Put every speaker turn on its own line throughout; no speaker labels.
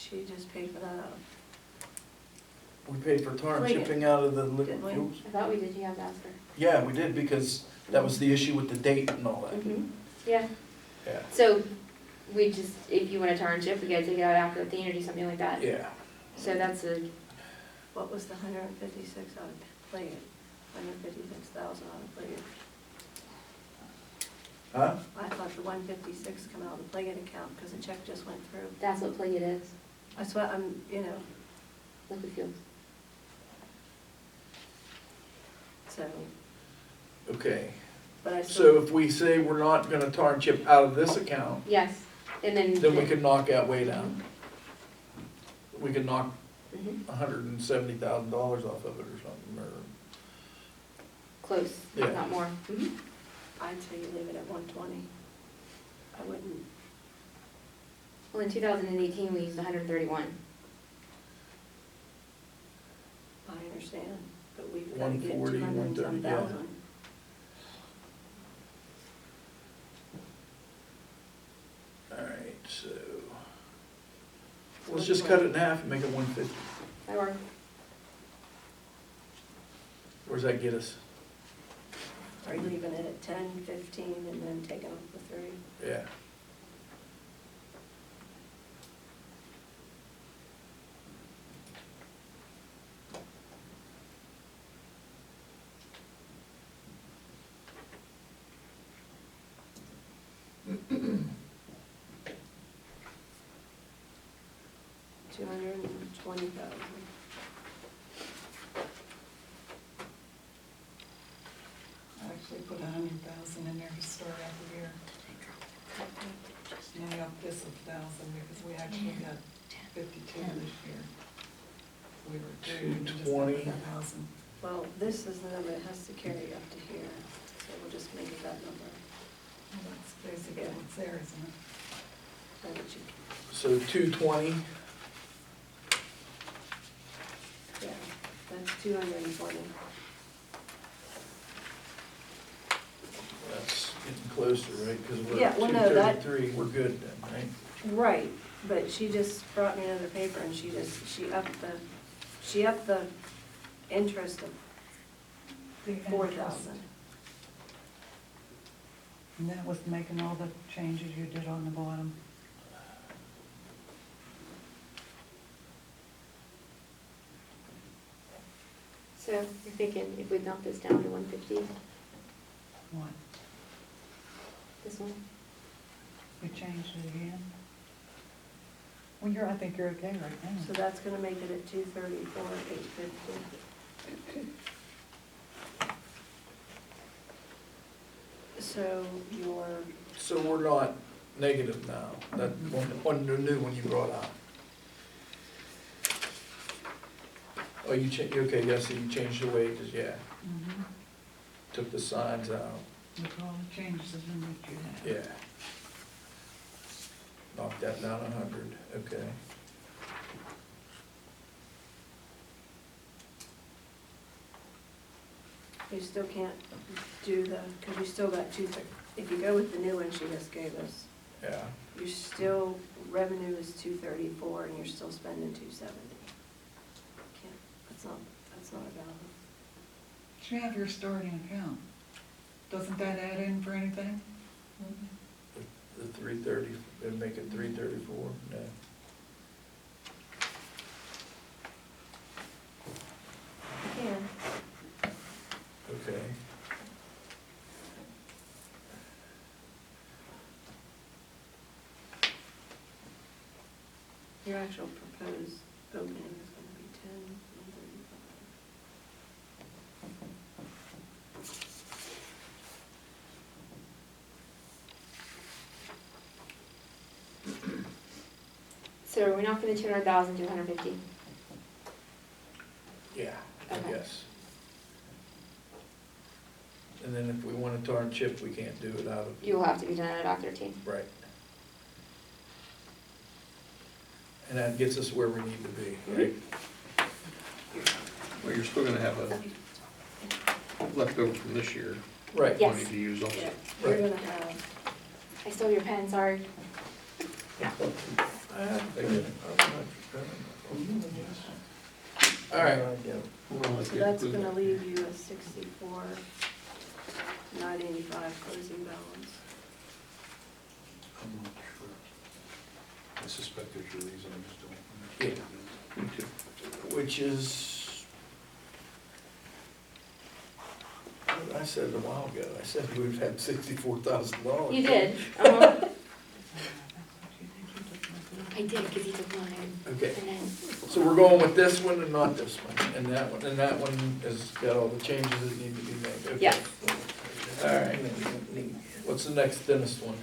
She just paid for that out.
We paid for tar and
Wait.
chipping out of the liquid
Didn't we?
fuels.
I thought we did, you have to ask her.
Yeah, we did, because that was the issue with the date and all that.
Mm-hmm, yeah.
Yeah,
So, we just, if you want a tar and chip, we gotta take it out after the thing or do something like that.
yeah.
So that's a,
What was the 156 out of Pliget? 156,000 out of Pliget.
Huh?
I thought the 156 come out of the Pliget account because the check just went through.
that's what Pliget is,
That's what I'm, you know,
liquid fuels.
so,
Okay,
but I
so
still,
if we say we're not gonna tar and chip out of this account,
Yes, and then.
then we could knock that way down. We could knock
Mhm,
$170,000 off of it or something, or,
close,
Yeah.
not more. Mhm.
I'd say you leave it at 120. I wouldn't,
Well, in 2018, we used 131.
I understand, but we've got to get
140,
200 and some
130, yeah.
thousand.
alright, so. Let's just cut it in half and make it 150.
That worked.
Where's that get us?
Are you leaving it at 10, 15, and then taking off the 3?
Yeah.
$220,000.
I actually put 100,000 in there to start out the year. Now up this 1,000 because we actually got 52 this year. We were due just under
220.
1,000.
Well, this is the number that has to carry up to here, so we'll just make it that number.
Well, that's basically what's there, isn't it?
That what you,
So 220,
yeah, that's 220.
that's getting closer, right? Because we're
Yeah,
at
well, no, that-
233, we're good then, right?
Right, but she just brought me another paper and she upped the interest of
The
4,000.
And that was making all the changes you did on the bottom.
So you're thinking if we bump this down to 150,
What?
this one?
We changed it again? Well, I think you're okay right now.
So that's gonna make it at 234, 850. So your,
So we're not negative now, that one, the new one you brought out. Oh, okay, yes, so you changed the wages, yeah,
Mhm.
took the signs out,
With all the changes in that you had.
yeah. Knocked that down 100, okay.
you still can't do the, because you still got if you go with the new one she just gave us,
Yeah,
you're still, revenue is 234 and you're still spending 270. Can't, that's not a balance.
You have your starting account. Doesn't that add in for anything?
the 330, it'd make it 334, yeah.
You can.
Okay.
Your actual proposed opening is gonna be 10, 135.
So are we not gonna 200,000 to 150?
Yeah, I
Okay.
guess. And then if we want a tar and chip, we can't do it out of,
You will have to be done at Act 13.
right. And that gets us where we need to be, right?
Well, you're still gonna have a leftover from this year,
Right.
Yes.
money to use also.
Yeah, you're
Right.
gonna have,
I stole your pen, sorry.
I I think it- All right,
So that's gonna leave you a 64, 985 closing balance.
I'm not sure. I suspect there's a reason, I just don't.
which is, I said it a while ago, I said we've had $64,000.
You did, uh-huh. I did, because he took mine,
Okay,
and then,
so we're going with this one and not this one, and that one has got all the changes that need to be made, okay?
Yeah.
All right, what's the next dentist one?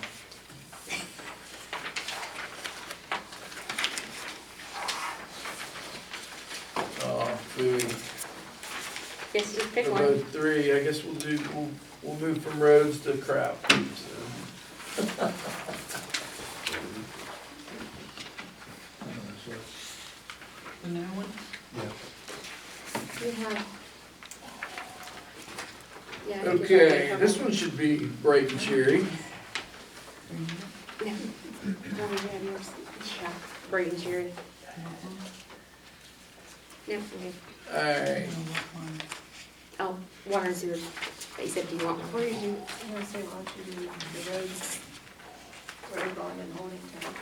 Food.
guess you just pick
For
one.
road 3, I guess we'll move from roads to crap.
The new one?
Yeah.
We have. Yeah. I think it's
Okay,
already
this
covered.
one should be bright and cheery.
No. No, we have yours. Yeah, bright and cheery. No, okay.
Alright,
Oh, water and sewer, they said, do you want one?
Before you do, I'm gonna say, why don't you do the roads, road bond and holding tank,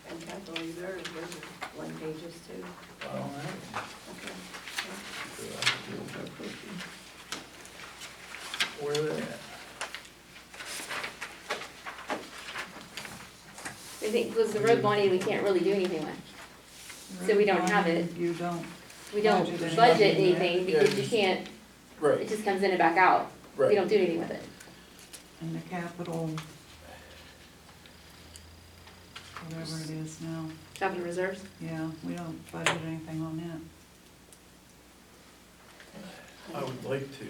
and capital reserve, those are blank pages too.
alright.
Okay.
Where are they at?
I think, because the road bonding, we can't really do anything with. So we don't have it.
You don't.
We don't
Budget
budget
anything,
anything
yeah.
because you can't, it
Right,
just comes in and back out. We
right.
don't do anything with it.
And the capital, whatever it is now,
Capital reserves?
yeah, we don't budget anything on that.
I would like to.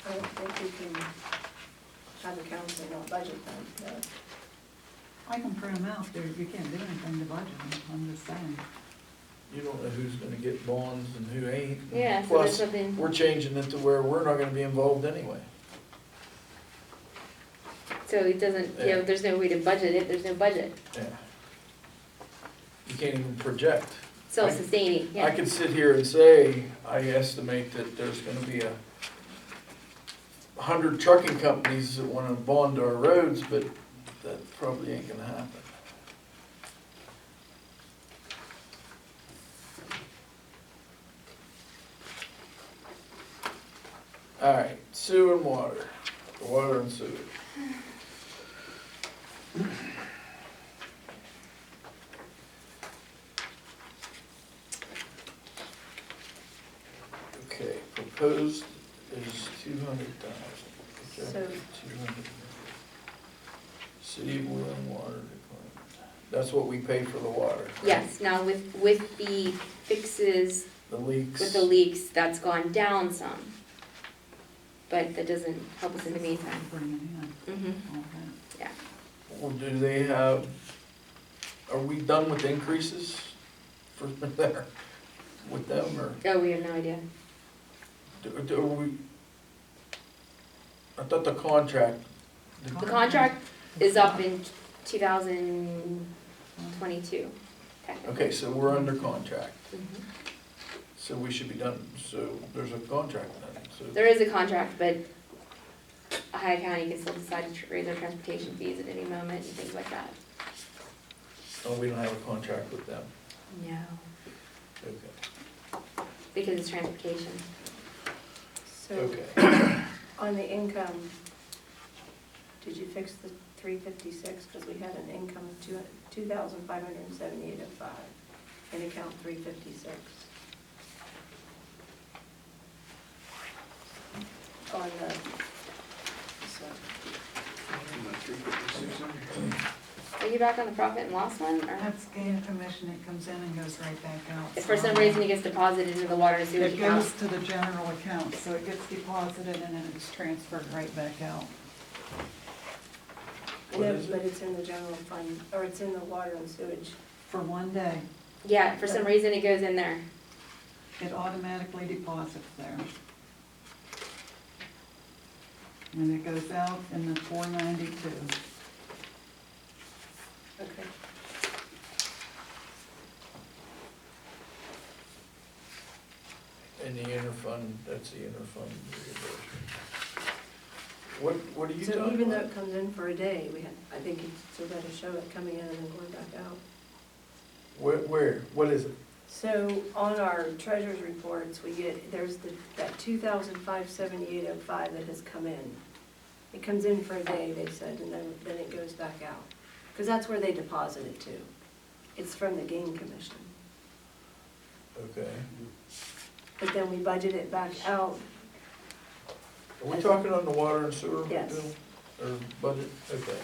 I don't think you can have a council not budget them, but
I can print them out there, you can't do anything to budget them, I'm just saying.
You don't know who's gonna get bonds and who ain't.
Yeah, so there's
Plus,
something,
we're changing it to where we're not gonna be involved anyway.
so it doesn't, you know, there's no way to budget it, there's no budget.
Yeah. You can't even project.
Self-sustaining,
I
yeah.
could sit here and say, I estimate that there's gonna be 100 trucking companies that wanna bond our roads, but that probably ain't gonna happen. All right, sewer and water, water and sewer. Okay, proposed is 200,000. Projected 200. City of Wheeling water decline. That's what we pay for the water. right?
Yes, now with the fixes,
The leaks.
with the leaks, that's gone down some. But that doesn't help us in the meantime.
Bring it
Mm-hmm,
in, all that.
yeah.
Well, do they have, are we done with increases for there, with them, or
Oh, we have no idea.
do we? I thought the contract.
The contract is up in 2022, technically.
Okay, so we're under contract,
Mhm.
so we should be done, so there's a contract then, so.
There is a contract, but Ohio County can still decide to raise their transportation fees at any moment and things like that.
Oh, we don't have a contract with them,
No.
okay,
Because it's transportation.
so
okay.
on the income, did you fix the 356? Because we had an income of 2,578.05 in account 356. On the, so,
Are you back on the profit and loss one, or?
That's gain commission, it comes in and goes right back out.
If for some reason it gets deposited into the water and sewage
It
account?
goes to the general account, so it gets deposited and then it's transferred right back out.
I know, but it's in the general fund, or it's in the water and sewage.
For one day,
Yeah, for some reason it goes in there.
it automatically deposits there. And it goes out in the 492.
Okay.
And the interfund, that's the interfund reimbursement. What are you
So
talking
even though
about?
it comes in for a day, I think it's still better show it coming in and then going back out.
Where, what is it?
So on our treasurer's reports, there's that 2,578.05 that has come in. It comes in for a day, they said, and then it goes back out. Because that's where they deposit it to. It's from the game commission.
Okay.
But then we budget it back out.
Are we talking on the water and sewer
Yes.
bill? Or budget? Okay.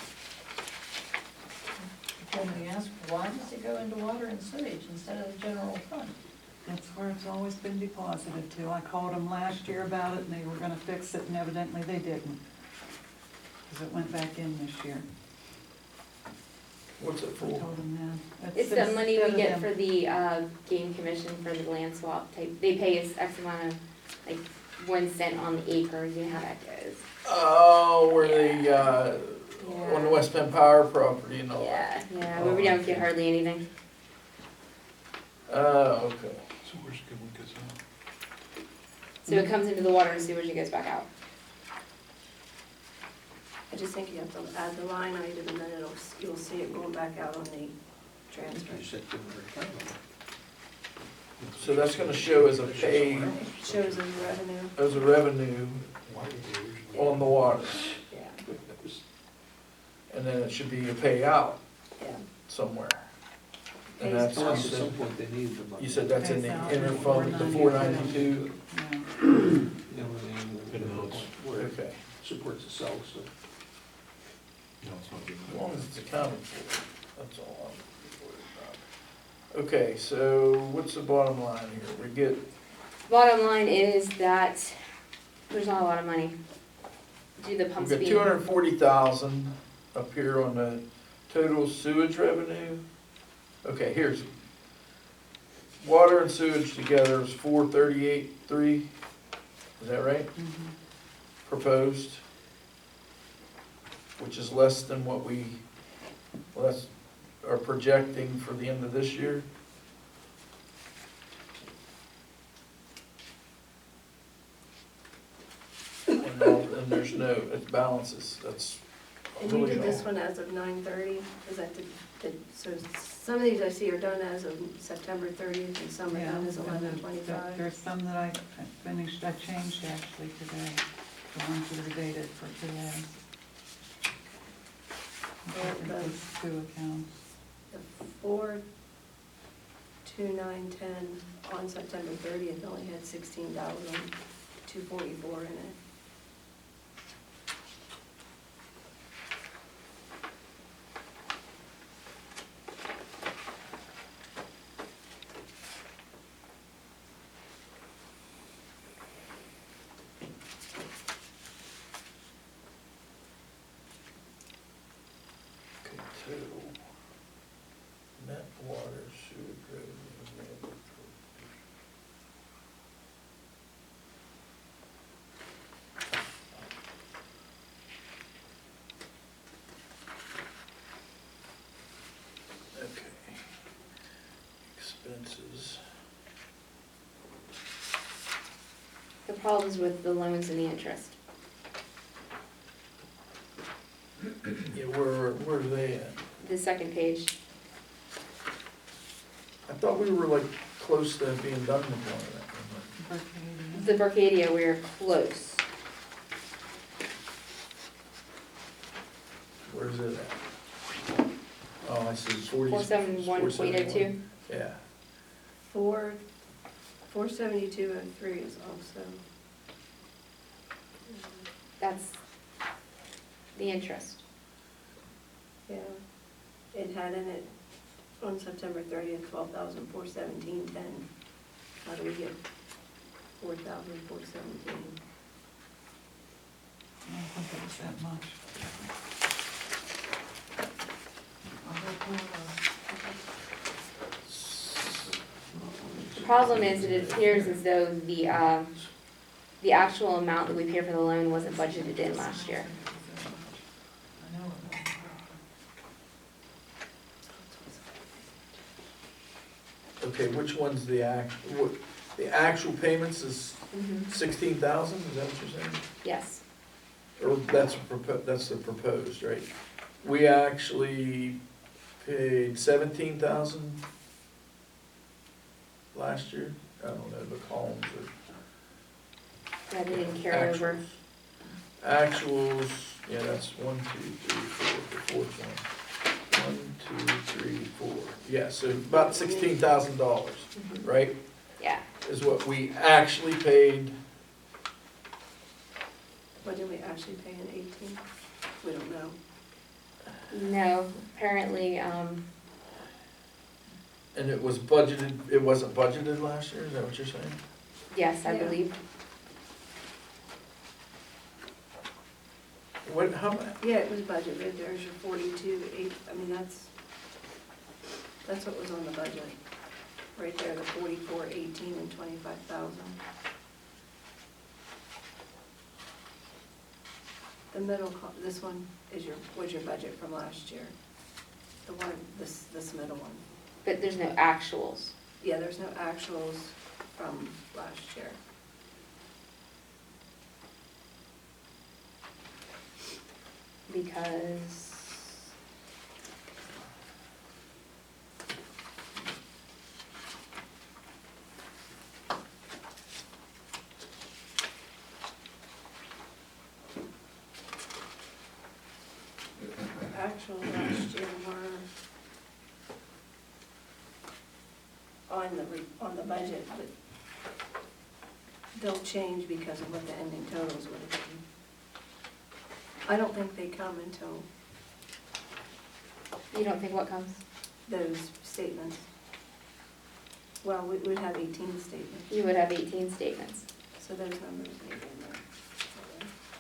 Can we ask, why does it go into water and sewage instead of the general fund?
That's where it's always been deposited to. I called them last year about it and they were gonna fix it and evidently they didn't. Cause it went back in this year.
What's it
I
for?
told them that.
It's the money we
instead
get
of
for
them-
the, game commission for the land swap type, they pay us X amount of, like, 1 cent on the acre, you know how that goes.
Oh, where they, on the
Yeah.
West Penn Power property and all that.
Yeah, where we don't get hardly anything.
Okay.
So where's it going, gets out?
So it comes into the water and sewage, it goes back out.
I just think you have to add the line item and then you'll see it going back out on the transfer.
You said different account.
So that's gonna show as a pay,
Shows as revenue.
as a revenue
Why did they originally?
on the water.
Yeah,
And then it should be a payout
yeah.
somewhere.
Pays
And that's,
Plus,
you
at some
said,
point, they need the money.
you said that's in the
Pays out
interfund, the 492?
Yeah.
You know what I mean?
And it's-
Where it
Okay,
supports itself, so.
No, it's not being.
as long as it's accounted for, that's all I'm worried about. Okay, so what's the bottom line here? We get,
Bottom line is that there's not a lot of money. Do the pump
we've got
speed.
240,000 up here on the total sewage revenue. Okay, here's, water and sewage together is 438.3, is that right?
Mhm.
Proposed, which is less than what we, well, that's, are projecting for the end of this year. And there's no, it balances, that's
And you
really
did this
all.
one as of 9/30, is that so some of these I see are done as of September 30th and some are
Yeah,
done as
and
11/25.
there's some that I finished, I changed actually today, the ones that are dated for today.
Well,
Those two accounts.
The 4/2/9/10 on September 30th only had 16,244 in it.
Okay, total net water sewage revenue available for. Okay. Expenses.
The problems with the loans and the interest.
Yeah, where are they at?
The second page.
I thought we were like close to being done with one of that.
Berkadia.
The Bercadia, we're close.
Where's it at? Oh, I see,
471.02.
471. Yeah,
47203 is also.
That's the interest.
Yeah, it had in it on September 30th, 12,417.10. How do we get 4,417?
I don't think it was that much.
The problem is, it appears as though the actual amount that we paid for the loan wasn't budgeted in last year.
I know it.
okay, which one's the act, what, the actual payments is
Mhm.
16,000, is that what you're saying?
Yes,
Or that's the proposed, right? We actually paid 17,000 last year. I don't know, the columns
that didn't
are.
carry over.
Actuals, yeah, that's 1, 2, 3, 4, the fourth one. 1, 2, 3, 4. Yeah, so about $16,000,
Mhm.
right?
Yeah,
Is what we actually paid.
What did we actually pay in 18? We don't know.
no, apparently,
And it was budgeted, it wasn't budgeted last year, is that what you're saying?
yes, I
Yeah.
believe.
What, how much?
Yeah, it was budgeted, there's your 42, 8, I mean, that's what was on the budget. Right there, the 44, 18, and 25,000. The middle, this one was your budget from last year. The one, this middle one.
But there's no actuals.
Yeah, there's no actuals from last year.
Because
Actual last year were on the budget, but they'll change because of what the ending totals would have been. I don't think they come until
you don't think what comes?
those statements. Well, we would have 18 statements,
You would have 18 statements.
so those numbers may be in there.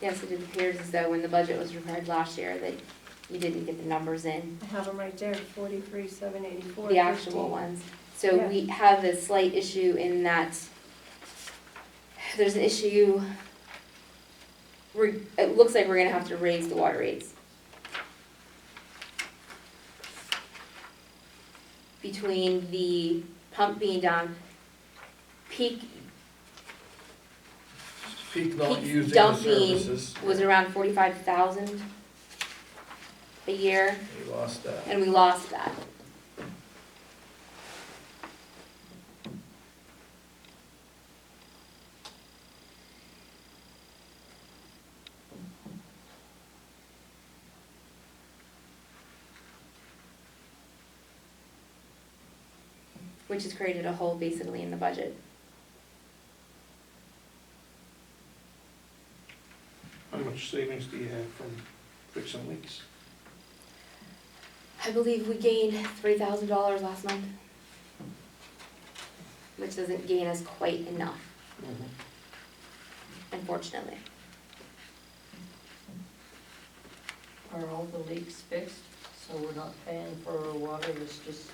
Yes, it appears as though when the budget was prepared last year that you didn't get the numbers in,
I have them right there, 43, 784.
the actual ones. So
Yeah.
we have a slight issue in that there's an issue, it looks like we're gonna have to raise the water rates. Between the pump being down, peak
Peak not
Peak
using the
dumping
services.
was around 45,000 a year,
We lost that.
and we lost that. Which has created a hole basically in the budget.
How much savings do you have from fixing leaks?
I believe we gained $3,000 last month. Which doesn't gain us quite enough, unfortunately.
Are all the leaks fixed, so we're not paying for water that's just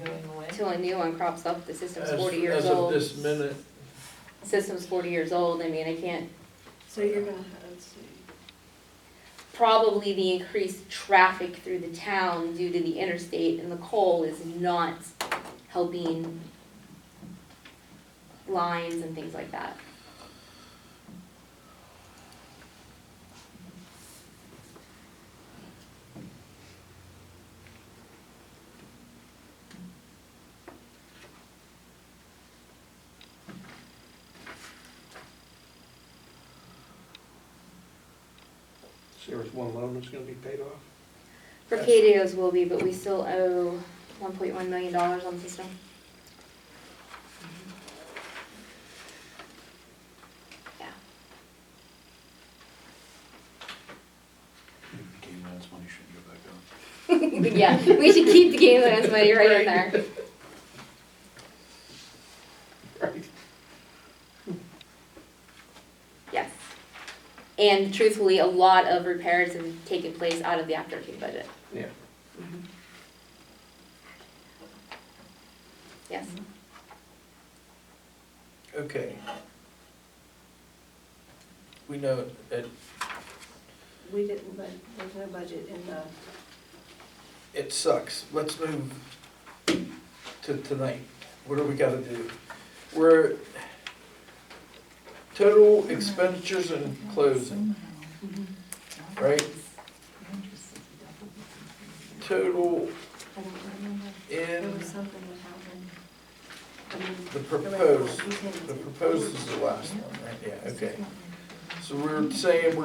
going away?
Until a new one crops up, the system's 40
As
years
of
old.
this minute,
System's 40 years old, I mean, I can't,
So you're gonna have, let's see,
probably the increased traffic through the town due to the interstate and the coal is not helping lines and things like that.
So there's one loan that's gonna be paid off?
For Cadios will be, but we still owe $1.1 million on the system. Yeah.
The game lands money shouldn't go back up.
Yeah, we should keep the game lands money right in there.
Right.
Yes. And truthfully, a lot of repairs have taken place out of the Act 13 budget.
Yeah.
Yes.
okay. We know that
we didn't, but there's no budget in the,
it sucks. Let's move to tonight. What do we gotta do? we're, total expenditures and closing, right? Total
I don't remember. There
in
was something that happened. I mean,
the
the rest
proposed,
of it, we
the
can-
proposed is the last one, right? Yeah, okay. So we're saying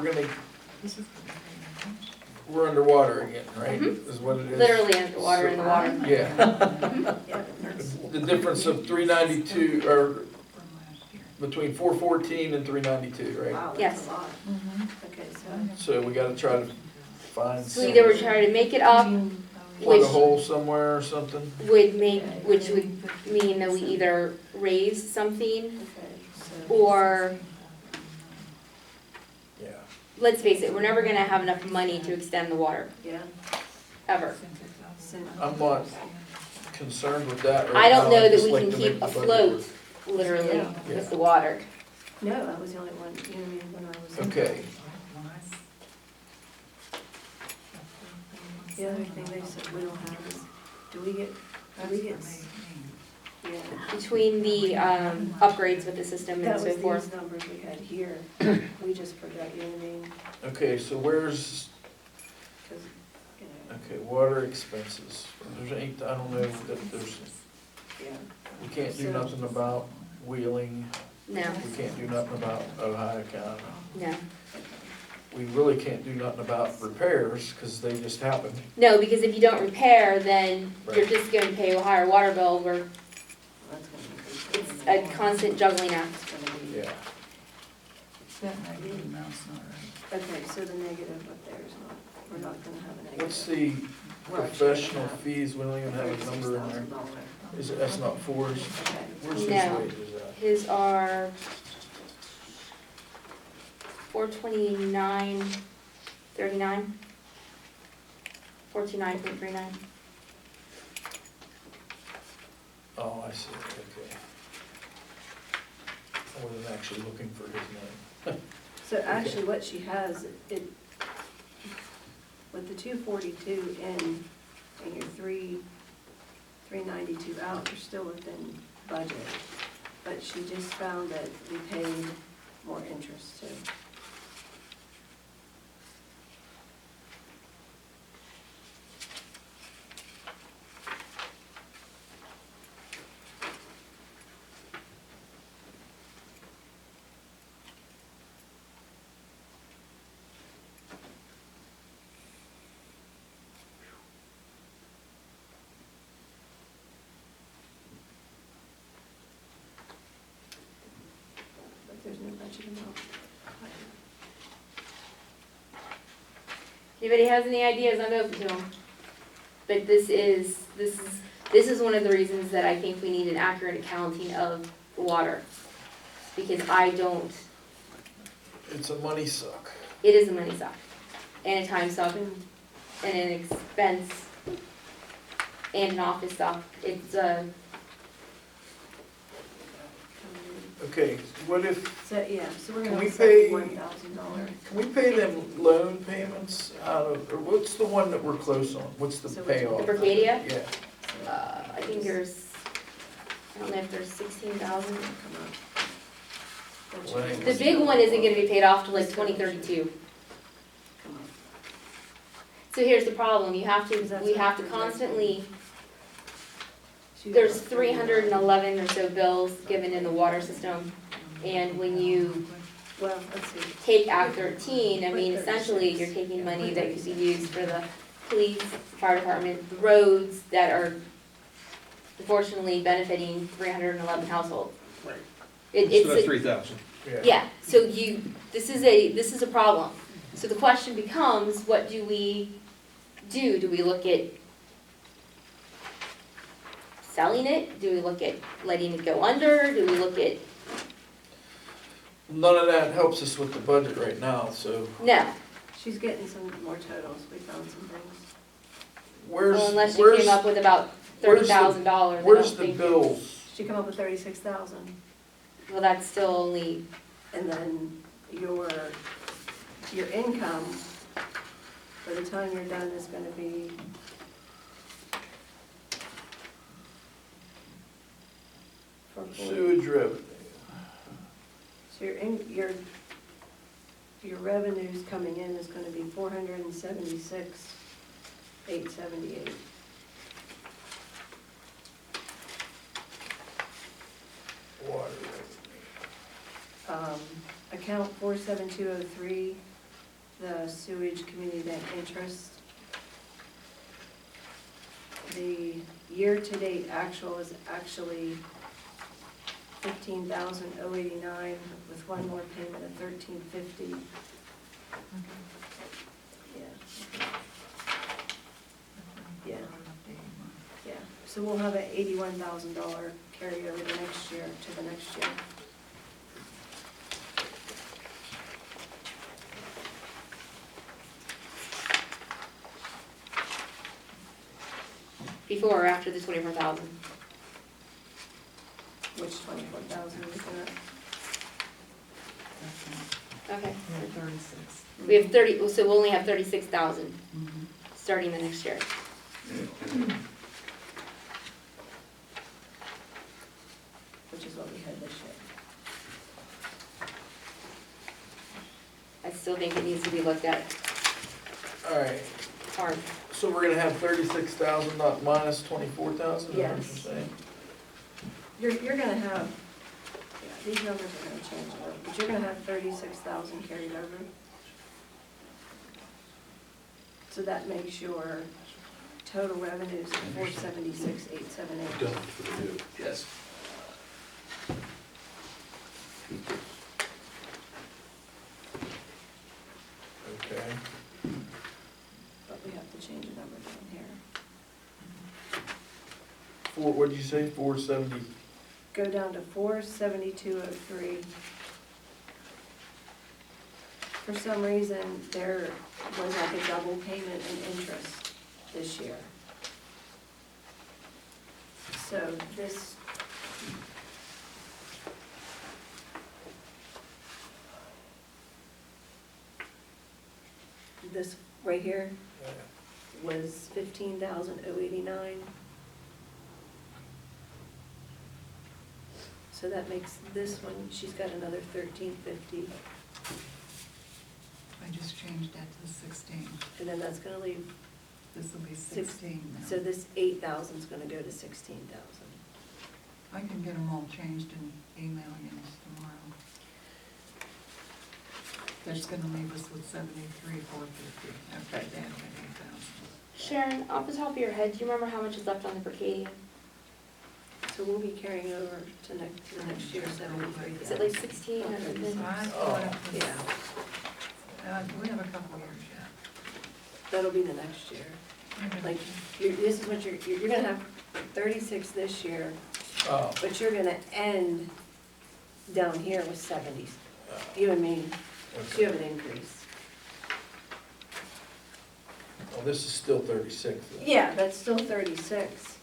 we're underwater again, right? Is what it is?
Literally underwater in the water.
Yeah,
Yeah, that's,
the difference of 392, or between 414 and 392, right?
wow, that's
Yes.
a lot.
Mhm.
Okay,
So we gotta try to find.
So either we're trying to make it up,
Plug a
which
hole somewhere or something.
which would mean that we either raise something,
okay, so.
or,
Yeah.
let's face it, we're never gonna have enough money to extend the water,
Yeah,
ever.
so,
I'm not concerned with that right now.
I don't know that
just
we
like
can
to
keep
make the budget
afloat,
work.
literally,
Yeah.
with the water.
no, I was the only one, you know what I mean, when I was.
Okay,
The other thing they said we don't have is, do we get, yeah.
Between the upgrades with the system
That
and
was
so forth.
these numbers we had here, we just forgot, you know what I mean,
okay, so where's,
cause, you know,
okay, water expenses. There's ain't, I don't know that there's,
yeah.
we can't do nothing about Wheeling.
No,
We can't do nothing about Ohio County.
no.
We really can't do nothing about repairs, cause they just happen.
No, because if you don't repair, then you're
Right.
just gonna pay a higher water bill where
That's gonna increase.
it's a constant juggling act.
It's gonna be-
Yeah.
That negative amount's not right.
Okay, so the negative up there is not, we're not gonna have a negative.
What's the
We're actually gonna
professional
have
fees? We don't even have a number in there.
$36,000.
Is it, that's not fours?
Okay.
Where's his
No.
wages at?
His are 429.39. 429.39.
Oh, I see, okay. I wasn't actually looking for his name.
So actually what she has, it, with the 242 in and your 392 out, you're still within budget. But she just found that we paid more interest too. But there's no budget amount.
Anybody has any ideas, I'm open to them. But this is one of the reasons that I think we need an accurate accounting of the water. Because I don't,
It's a money suck.
it is a money suck, and a time suck, and an expense, and an office suck. It's
Okay, what if,
So, yeah, so we're
Can
gonna
we
save
pay-
$1,000.
can we pay them loan payments out of, or what's the one that we're close on? What's the
So which
payoff?
one?
the Bercadia.
Yeah,
I think there's, I don't know if there's 16,000.
Come on.
Well,
The big one isn't gonna be paid off till like 2032.
Come on.
So here's the problem, we have to constantly,
She
there's
got
311 or so bills given in the water system. And when you
Well, let's see.
take Act 13, I mean, essentially, you're taking money that could be used for the police, fire department, the roads that are unfortunately benefiting 311 households.
Right.
It's
So that's 3,000.
Yeah, so this is a problem. So the question becomes, what do we do? Do we look at selling it? Do we look at letting it go under? Do we look at,
None of that helps us with the budget right now, so
no,
She's getting some more totals, we found some things.
where's,
well, unless you
where's,
came up with about
where's the-
$30,000, I
where's
don't
the
think.
bills?
She come up with 36,000,
Well, that's still only,
and then your income, by the time you're done, is gonna be for
Sewage revenue.
So your revenues coming in is gonna be 476,878.
Water revenue.
Account 47203, the sewage community bank interest. The year-to-date actual is actually 15,089 with one more payment of 1350. Yeah, Yeah. yeah. So we'll have an $81,000 carryover the next year to the next year.
Before or after the 24,000?
Which 24,000 is that?
Okay.
Yeah, 36.
We have 30, so we'll only have 36,000
Mhm.
starting the next year.
Which is what we had this year.
I still think it needs to be looked at
Alright,
hard.
so we're gonna have 36,000, not minus 24,000, is that what you're
Yes.
saying?
You're gonna have, yeah, these numbers are gonna change a little, but you're gonna have 36,000 carried over. So that makes your total revenues 476,878.
Done for the new.
Yes. Okay,
But we have to change a number down here.
what'd you say, 470?
Go down to 47203. For some reason, there was like a double payment in interest this year. So this, this right here was 15,089. So that makes this one, she's got another 1,350,
I just changed that to 16.
and then that's gonna leave,
This will be 16 now.
so this 8,000 is gonna go to 16,000.
I can get them all changed and email you tomorrow. That's gonna leave us with 73,450 after adding 8,000.
Sharon, off the top of your head, do you remember how much is left on the Berkadia?
So we'll be carrying over to the next year, 73,000.
Is it like 16 or something?
I
Oh,
thought it was,
Yeah,
we have a couple years yet.
that'll be the next year. Like, this is what you're gonna have 36 this year,
Oh,
but you're gonna end down here with 70. You know what I mean? So you have an increase.
well, this is still 36 then.
Yeah, that's still 36.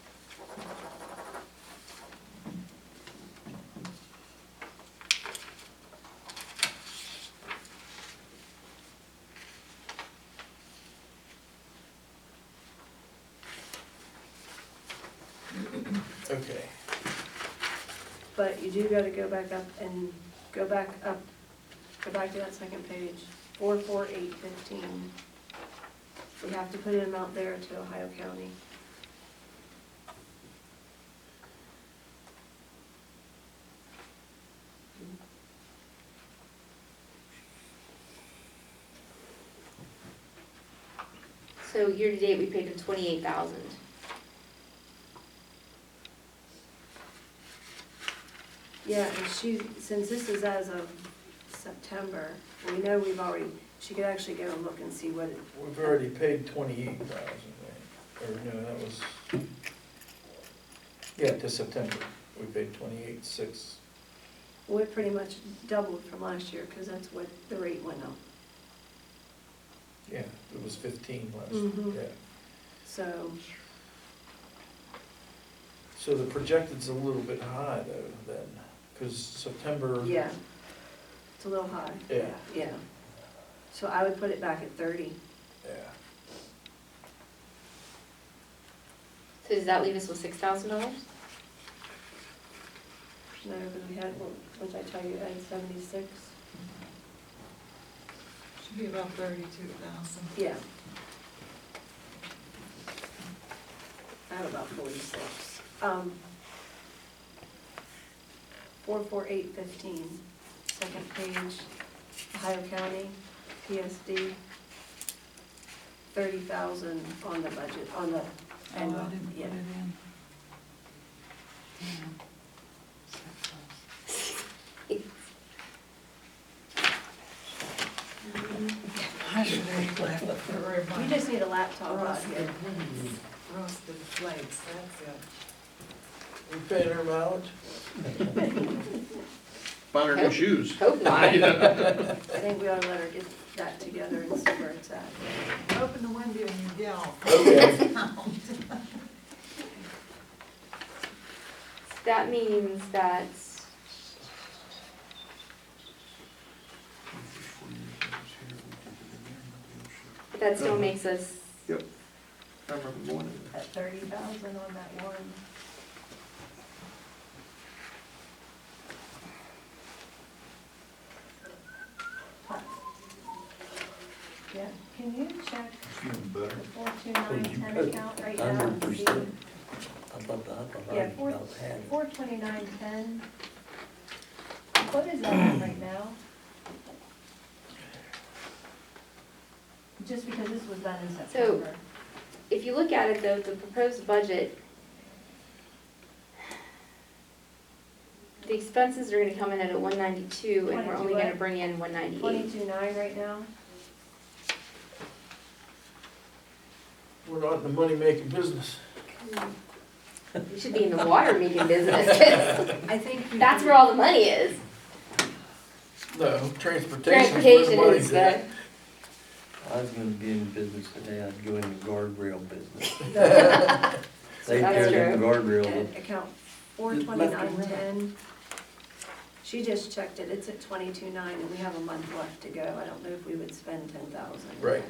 Okay,
But you do gotta go back up and go back to that second page, 44815. We have to put an amount there to Ohio County.
So year-to-date, we paid them 28,000.
Yeah, and since this is as of September, we know we've already, she could actually go and look and see what it,
we've already paid 28,000, right? Or no, that was, yeah, to September, we paid 28,600.
well, it pretty much doubled from last year, because that's what the rate went up.
Yeah, it was 15 last,
Mhm.
yeah.
So,
So the projected's a little bit high though, then, because September.
yeah, it's a little high.
Yeah,
Yeah. So I would put it back at 30.
yeah.
So does that leave us with $6,000?
No, because we had, which I tell you, I had 76.
Should be about 32,000.
Yeah. I have about 46. 44815, second page, Ohio County, PSD, 30,000 on the budget, on the
Oh, I didn't put
yeah.
it in. I should have left for
You
my
just need a laptop out
roasted,
here.
roasted flakes, that's it.
We paying her mileage?
Find her new shoes.
Hope not.
I think we ought to let her get that together and see where it's at.
Open the window and you yell.
Okay.
That means that, but that still makes us,
I remember going in there.
At 30,000 on that one. Yeah, can you check
Feeling
the
better?
42910 account right now and see?
100%. I thought
Yeah,
I about had it.
42910. What is that at right now? Just because this was done in September.
if you look at it though, the proposed budget, the expenses are gonna come in at a 192 and we're only
22
gonna
what?
bring in 198.
22.9 right now?
We're not in the money-making business.
You should be in the water making business.
I think. you
That's
can-
where all the money is.
No, transportation.
Transportation is, but
I was gonna be in business today, I'd go in the guardrail business.
That's
They tear them guardrails.
Account 42910. She just checked it, it's at 22.9 and we have a month left to go. I don't know if we would spend 10,000.
Right.